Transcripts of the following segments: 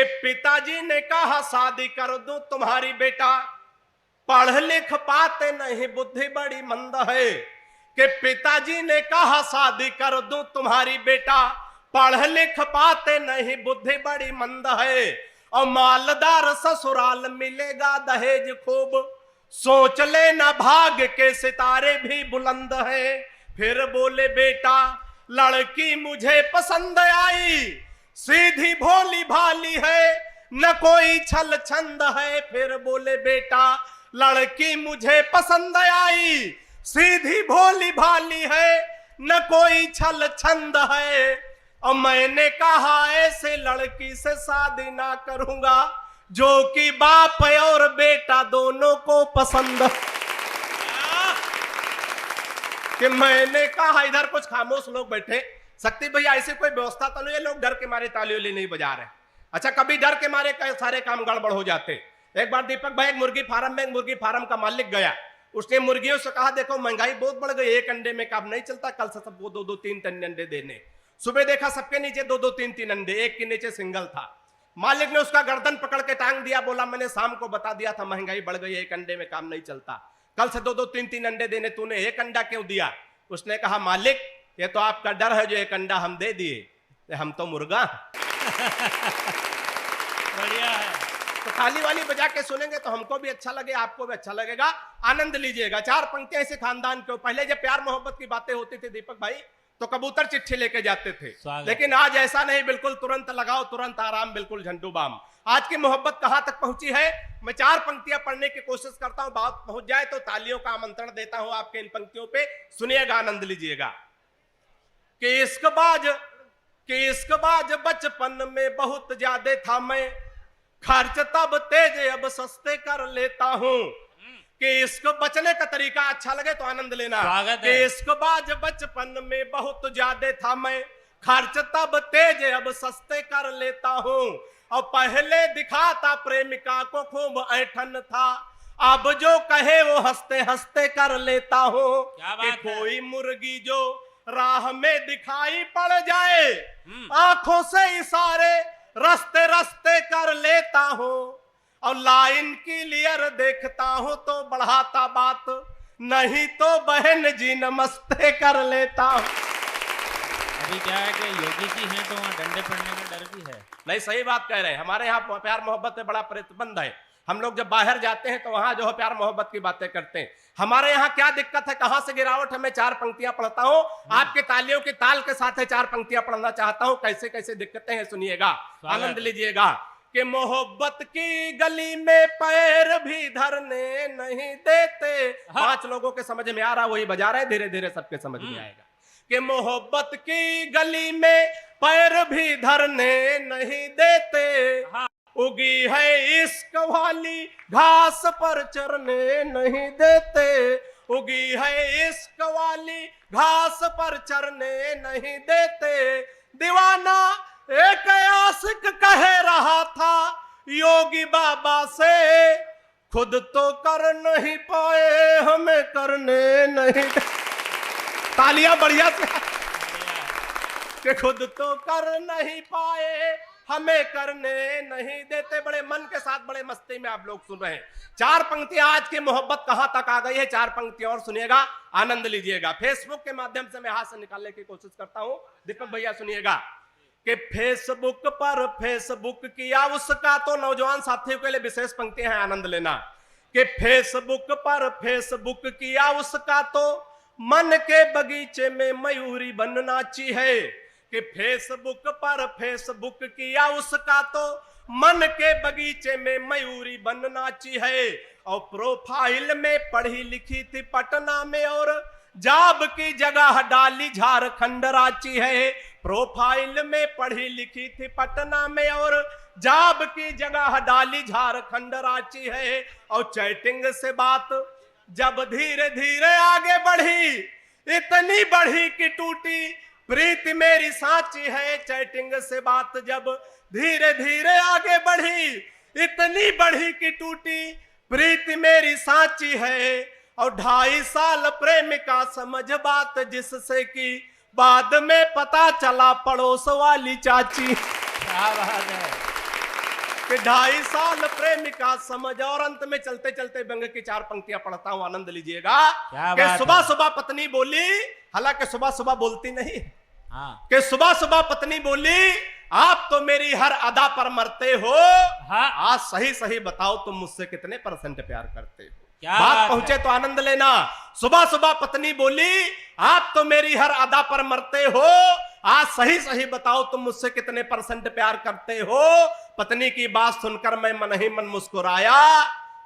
कि पिताजी ने कहा शादी कर दूं तुम्हारी बेटा, पढ़ लिख पाते नहीं बुद्धि बड़ी मंद है। कि पिताजी ने कहा शादी कर दूं तुम्हारी बेटा, पढ़ लिख पाते नहीं बुद्धि बड़ी मंद है। और मालदार ससुराल मिलेगा दहेज खूब, सोच लेना भाग्य के सितारे भी बुलंद है। फिर बोले बेटा लड़की मुझे पसंद आई, सीधी भोली भाली है न कोई छल छंद है। फिर बोले बेटा लड़की मुझे पसंद आई, सीधी भोली भाली है न कोई छल छंद है। और मैंने कहा ऐसे लड़की से शादी ना करूंगा जो कि बाप और बेटा दोनों को पसंद। कि मैंने कहा इधर कुछ खामोश लोग बैठे, शक्ति भैया ऐसी कोई व्यवस्था तो नहीं है, लोग डर के मारे ताली वाली नहीं बजा रहे। अच्छा कभी डर के मारे सारे काम गड़बड़ हो जाते। एक बार दीपक भाई एक मुर्गी फार्म में, मुर्गी फार्म का मालिक गया, उसने मुर्गियों से कहा देखो महंगाई बहुत बढ़ गई, एक अंडे में काम नहीं चलता, कल से सबको 2-2 3-3 अंडे देने। सुबह देखा सबके नीचे 2-2 3-3 अंडे, एक के नीचे सिंगल था। मालिक ने उसका गर्दन पकड़ के टांग दिया, बोला मैंने शाम को बता दिया था महंगाई बढ़ गई, एक अंडे में काम नहीं चलता, कल से 2-2 3-3 अंडे देने, तूने एक अंडा क्यों दिया? उसने कहा मालिक ये तो आपका डर है, जो एक अंडा हम दे दिए, हम तो मुर्गा। बढ़िया है। तो ताली वाली बजा के सुनेंगे तो हमको भी अच्छा लगे, आपको भी अच्छा लगेगा, आनंद लीजिएगा। 4 पंक्तियां ऐसे खानदान के। पहले जब प्यार मोहब्बत की बातें होती थी दीपक भाई तो कबूतर चिट्ठी लेके जाते थे, लेकिन आज ऐसा नहीं, बिल्कुल तुरंत लगाओ तुरंत आराम, बिल्कुल झंडू बाम। आज की मोहब्बत कहां तक पहुंची है, मैं 4 पंक्तियां पढ़ने की कोशिश करता हूं, बात पहुंच जाए तो तालियों का आमंत्रण देता हूं आपके इन पंक्तियों पे, सुनिएगा, आनंद लीजिएगा। कि इश्कबाज बचपन में बहुत ज्यादा था मैं, खर्च तब तेज अब सस्ते कर लेता हूं। कि इसको बचने का तरीका अच्छा लगे तो आनंद लेना। कि इश्कबाज बचपन में बहुत ज्यादा था मैं, खर्च तब तेज अब सस्ते कर लेता हूं। और पहले दिखाता प्रेमिका को खूब ऐठन था, अब जो कहे वो हंसते हंसते कर लेता हूं। कि कोई मुर्गी जो राह में दिखाई पड़ जाए, आंखों से इशारे रस्ते रस्ते कर लेता हूं। और लाइन क्लियर देखता हूं तो बढ़ाता बात, नहीं तो बहन जी नमस्ते कर लेता हूं। अभी क्या है कि योगी जी हैं तो वहाँ डंडे पड़ने का डर भी है। नहीं सही बात कह रहे हैं, हमारे यहाँ प्यार मोहब्बत में बड़ा प्रतिबंध है। हम लोग जब बाहर जाते हैं तो वहां जो है प्यार मोहब्बत की बातें करते हैं। हमारे यहाँ क्या दिक्कत है, कहां से गिरावट है, मैं 4 पंक्तियां पढ़ता हूं, आपके तालियों के ताल के साथ 4 पंक्तियां पढ़ना चाहता हूं। कैसे कैसे दिक्कतें हैं सुनिएगा, आनंद लीजिएगा। कि मोहब्बत की गली में पैर भी धरने नहीं देते। 5 लोगों के समझ में आ रहा, वही बजा रहे, धीरे धीरे सबके समझ में आएगा। कि मोहब्बत की गली में पैर भी धरने नहीं देते, उगी है इश्क वाली घास पर चरने नहीं देते, उगी है इश्क वाली घास पर चरने नहीं देते। दीवाना एक आशिक कह रहा था योगी बाबा से, खुद तो कर नहीं पाए हमें करने नहीं। तालियां बढ़िया से। कि खुद तो कर नहीं पाए हमें करने नहीं देते। बड़े मन के साथ बड़े मस्ती में आप लोग सुन रहे हैं। 4 पंक्तियां, आज की मोहब्बत कहां तक आ गई है, 4 पंक्तियां और सुनिएगा, आनंद लीजिएगा। फेसबुक के माध्यम से मैं हाथ से निकालने की कोशिश करता हूं, दीपक भैया सुनिएगा। कि फेसबुक पर फेसबुक किया उसका तो नौजवान साथियों के लिए विशेष पंक्तियां हैं, आनंद लेना। कि फेसबुक पर फेसबुक किया उसका तो मन के बगीचे में मयूरी बनना चाहिए। कि फेसबुक पर फेसबुक किया उसका तो मन के बगीचे में मयूरी बनना चाहिए। और प्रोफाइल में पढ़ी लिखी थी पटना में और जॉब की जगह डाली झारखंड रांची है। प्रोफाइल में पढ़ी लिखी थी पटना में और जॉब की जगह डाली झारखंड रांची है। और चैटिंग से बात जब धीरे धीरे आगे बढ़ी, इतनी बढ़ी कि टूटी प्रीति मेरी साची है। चैटिंग से बात जब धीरे धीरे आगे बढ़ी, इतनी बढ़ी कि टूटी प्रीति मेरी साची है। और 2.5 साल प्रेमिका समझ बात जिससे कि बाद में पता चला पड़ोस वाली चाची। क्या बात है। कि 2.5 साल प्रेमिका समझ, और अंत में चलते चलते व्यंग की 4 पंक्तियां पढ़ता हूं, आनंद लीजिएगा। क्या कि बात सुबह है। सुबह पत्नी बोली, हालांकि सुबह सुबह बोलती नहीं है, हाँ कि सुबह सुबह पत्नी बोली, आप तो मेरी हर अदा पर मरते हो, हाँ, आज सही सही बताओ तुम मुझसे कितने % प्यार करते हो। क्या बात बात पहुंचे है। तो आनंद लेना। सुबह सुबह पत्नी बोली, आप तो मेरी हर अदा पर मरते हो, आज सही सही बताओ तुम मुझसे कितने % प्यार करते हो। पत्नी की बात सुनकर मैं मन ही मन मुस्कुराया,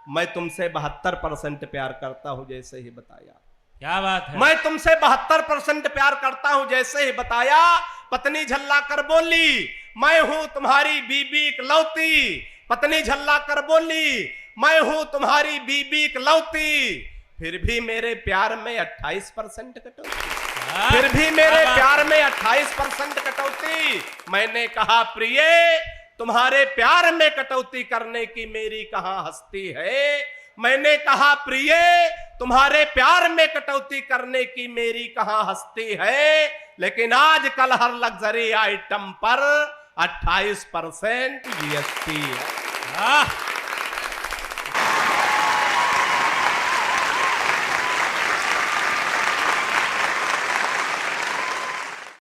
मैं तुमसे 72% प्यार करता हूं जैसे ही बताया। क्या बात है। मैं तुमसे 72% प्यार करता हूं जैसे ही बताया। पत्नी झल्ला कर बोली, मैं हूं तुम्हारी बीबी इकलौती। पत्नी झल्ला कर बोली, मैं हूं तुम्हारी बीबी इकलौती, फिर भी मेरे प्यार में 28% कटौती। हाँ, फिर भी मेरे क्या बात प्यार है। में 28% कटौती। मैंने कहा प्रिय, तुम्हारे प्यार में कटौती करने की मेरी कहां हस्ती है। मैंने कहा प्रिय, तुम्हारे प्यार में कटौती करने की मेरी कहां हस्ती है। लेकिन आजकल हर लग्जरी आइटम पर 28% GST है। हाँ